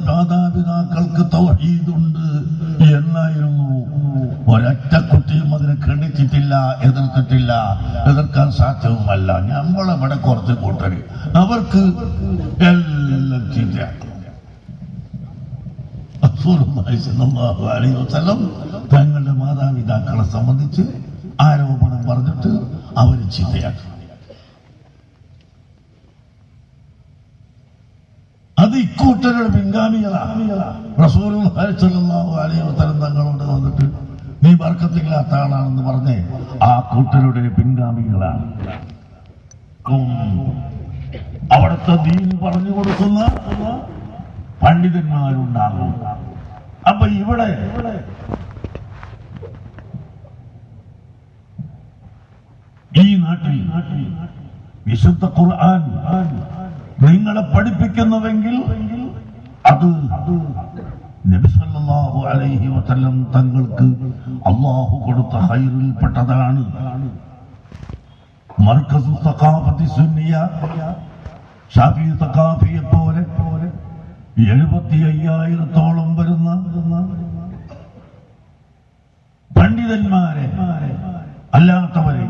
മാതാപിതാക്കൾക്ക് തൗഹീദുണ്ട് എന്നായിരുന്നു. ഒരൊറ്റ കുട്ടിയും അതിനെ ഖണ്ഡിച്ചിട്ടില്ല, എതിർത്തിട്ടില്ല, എതിർക്കാൻ സാധ്യവുമല്ല. നമ്മളവിടെ കുറച്ച് കൂട്ടര് അവർക്ക് എല്ലാം ചീത്തയാക്കും. തങ്ങളുടെ മാതാപിതാക്കളെ സംബന്ധിച്ച് ആരോപണം പറഞ്ഞിട്ട് അവർ ചീത്തയാക്കും. അത് ഇക്കൂട്ടരുടെ പിൻഗാമികളാണ്. റസൂലുള്ളാഹി സ്വല്ലല്ലാഹു അലൈഹി വസല്ലം തങ്ങളോട് വന്നിട്ട് നീ ബർക്കത്തില്ലാത്ത ആളാണെന്ന് പറഞ്ഞ് ആ കൂട്ടരുടെ പിൻഗാമികളാണ്. അവിടുത്തെ ദീൻ പറഞ്ഞു കൊടുക്കുന്ന പണ്ഡിതന്മാരുണ്ടാകും. അപ്പൊ ഇവിടെ ഈ നാട്ടിൽ വിശുദ്ധ ഖുർആൻ നിങ്ങളെ പഠിപ്പിക്കുന്നുവെങ്കിൽ അത് നബി സല്ലല്ലാഹു അലൈഹി വസല്ലം തങ്ങൾക്ക് അല്ലാഹു കൊടുത്ത ഖൈറിൽപ്പെട്ടതാണ്. മർകസു സഖാഫത്തി സുന്നിയ ഷാഫി സഖാഫിയെ പോലെ 75,000-ഓളം വരുന്ന പണ്ഡിതന്മാരെ അല്ലാത്തവരെ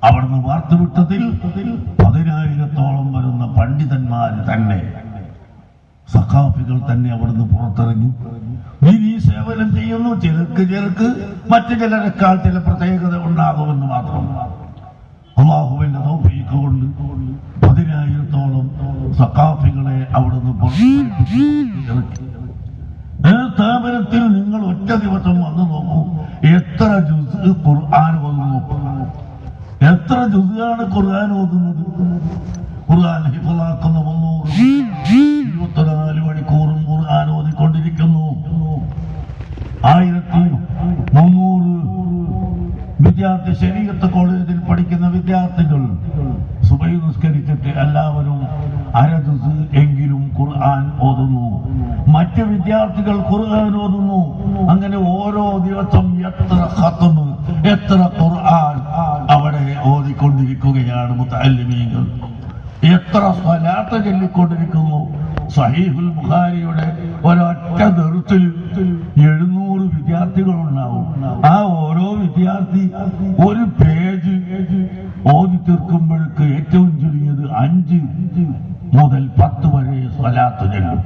അവിടുന്ന് വാർത്തുവിട്ടതിൽ 10,000-ഓളം വരുന്ന പണ്ഡിതന്മാർ തന്നെ, സഖാഫികൾ തന്നെ അവിടുന്ന് പുറത്തിറങ്ങി ഈ സേവനം ചെയ്യുന്നു. ചിലർക്ക് മറ്റു ചിലരെക്കാൾ ചില പ്രത്യേകത ഉണ്ടാകുമെന്ന് മാത്രം. അല്ലാഹുവിന്റെ തൗഫീഖ് കൊണ്ട് 10,000-ഓളം സഖാഫികളെ അവിടുന്ന് പുറത്തിറക്കി. സ്ഥാപനത്തിൽ നിങ്ങൾ ഒറ്റ ദിവസം വന്നു നോക്കൂ, എത്ര ജുസ് ഖുർആൻ ഓതുന്നു, എത്ര ജുസാണ് ഖുർആൻ ഓതുന്നത്. ഖുർആൻ ഹിഫ്ളാക്കുന്ന 24 മണിക്കൂറും ഖുർആൻ ഓതിക്കൊണ്ടിരിക്കുന്നു. 1300 വിദ്യാർത്ഥി ശരീഅത്ത് കോളേജിൽ പഠിക്കുന്ന വിദ്യാർത്ഥികൾ സുബഹി നിസ്കരിച്ചിട്ട് എല്ലാവരും അര ജുസ് എങ്കിലും ഖുർആൻ ഓതുന്നു. മറ്റ് വിദ്യാർത്ഥികൾ ഖുർആൻ ഓതുന്നു. അങ്ങനെ ഓരോ ദിവസം എത്ര ഖത്മ്, എത്ര ഖുർആൻ അവിടെ ഓതിക്കൊണ്ടിരിക്കുകയാണ് മുതഅല്ലിമീങ്ങൾ. എത്ര സ്വലാത്ത് ചൊല്ലിക്കൊണ്ടിരിക്കുന്നു. സഹീഹുൽ ബുഖാരിയുടെ ഒരൊറ്റ ദർസിൽ 700 വിദ്യാർത്ഥികളുണ്ടാവും. ആ ഓരോ വിദ്യാർത്ഥി ഒരു പേജ് ഓതി തീർക്കുമ്പോഴേക്ക് ഏറ്റവും ചുരുങ്ങിയത് 5 മുതൽ 10 വരെ സ്വലാത്ത് ചൊല്ലും.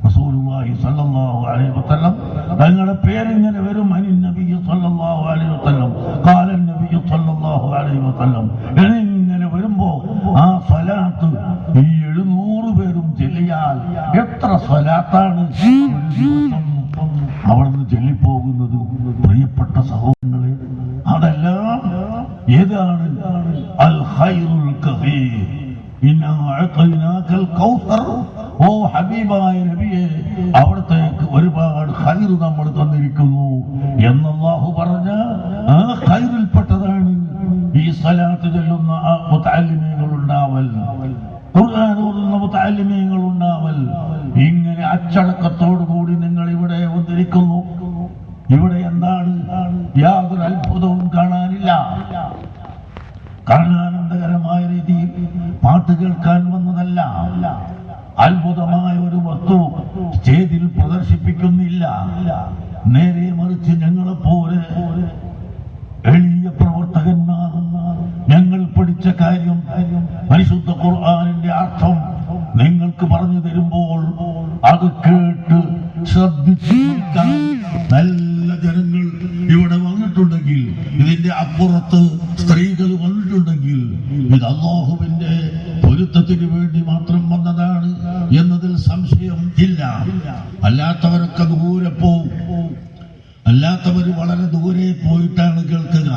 റസൂലുള്ളാഹി സ്വല്ലല്ലാഹു അലൈഹി വസല്ലം തങ്ങളുടെ പേരിങ്ങനെ വരും. അനിൻ നബി സ്വല്ലല്ലാഹു അലൈഹി വസല്ലം ഖാല നബി സ്വല്ലല്ലാഹു അലൈഹി വസല്ലം ഇങ്ങനെ വരുമ്പോ ആ സ്വലാത്ത് ഈ 700 പേരും ചൊല്ലിയാൽ എത്ര സ്വലാത്താണ് ഒരു ദിവസം അവിടുന്ന് ചൊല്ലിപ്പോകുന്നത്. പ്രിയപ്പെട്ട സഹോദരങ്ങളെ, അതെല്ലാം ഏതാണ്? അൽ ഖൈറുൽ കസീർ. ഇന്നാ അഅതൈനാകൽ കൗസർ. ഓ ഹബീബായ നബിയെ, അവിടത്തേക്ക് ഒരുപാട് ഖൈർ നമ്മൾ തന്നിരിക്കുന്നു എന്ന് അല്ലാഹു പറഞ്ഞ ആ ഖൈറിൽപ്പെട്ടതാണ് ഈ സ്വലാത്ത് ചൊല്ലുന്ന മുതഅല്ലിമീങ്ങൾ ഉണ്ടാവൽ, ഖുർആൻ ഓതുന്ന മുതഅല്ലിമീങ്ങൾ ഉണ്ടാവൽ. ഇങ്ങനെ അച്ചടക്കത്തോടു കൂടി നിങ്ങൾ ഇവിടെ വന്നിരിക്കുന്നു. ഇവിടെ എന്താണ്? യാതൊരു അത്ഭുതവും കാണാനില്ല. കാണാനന്ദകരമായ രീതിയിൽ പാട്ട് കേൾക്കാൻ വന്നതല്ല. അത്ഭുതമായ ഒരു വസ്തു സ്റ്റേജിൽ പ്രദർശിപ്പിക്കുന്നില്ല. നേരെ മറിച്ച് ഞങ്ങളെപ്പോലെ എളിയ പ്രവർത്തകന്മാർ ഞങ്ങൾ പഠിച്ച കാര്യം പരിശുദ്ധ ഖുർആനിന്റെ അർത്ഥം നിങ്ങൾക്ക് പറഞ്ഞു തരുമ്പോൾ അത് കേട്ട് ശ്രദ്ധിച്ച് നല്ല ജനങ്ങൾ ഇവിടെ വന്നിട്ടുണ്ടെങ്കിൽ, ഇതിന്റെ അപ്പുറത്ത് സ്ത്രീകൾ വന്നിട്ടുണ്ടെങ്കിൽ, ഇത് അല്ലാഹുവിന്റെ പൊരുത്തത്തിന് വേണ്ടി മാത്രം വന്നതാണ് എന്നതിൽ സംശയം ഇല്ല. അല്ലാത്തവരൊക്കെ ദൂരെ പോവും. അല്ലാത്തവർ വളരെ ദൂരെ പോയിട്ടാണ് കേൾക്കുക.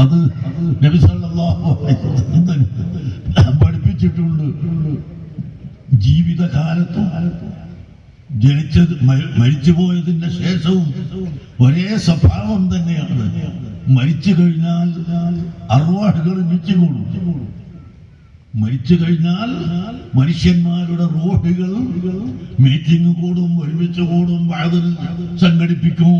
അത് നബി സല്ലല്ലാഹു അലൈഹി വസല്ലം പഠിപ്പിച്ചിട്ടുണ്ട്. ജീവിതകാലത്തും ജനിച്ചത് മരിച്ചുപോയതിന്റെ ശേഷവും ഒരേ സ്വഭാവം തന്നെയാണ്. മരിച്ചു കഴിഞ്ഞാൽ അർവാഹുകൾ മിച്ചുകൂടും. മരിച്ചു കഴിഞ്ഞാൽ മനുഷ്യന്മാരുടെ റൂഹുകൾ മീറ്റിംഗ് കൂടും, ഒരുമിച്ച് കൂടും, വാതിൽ സംഘടിപ്പിക്കും.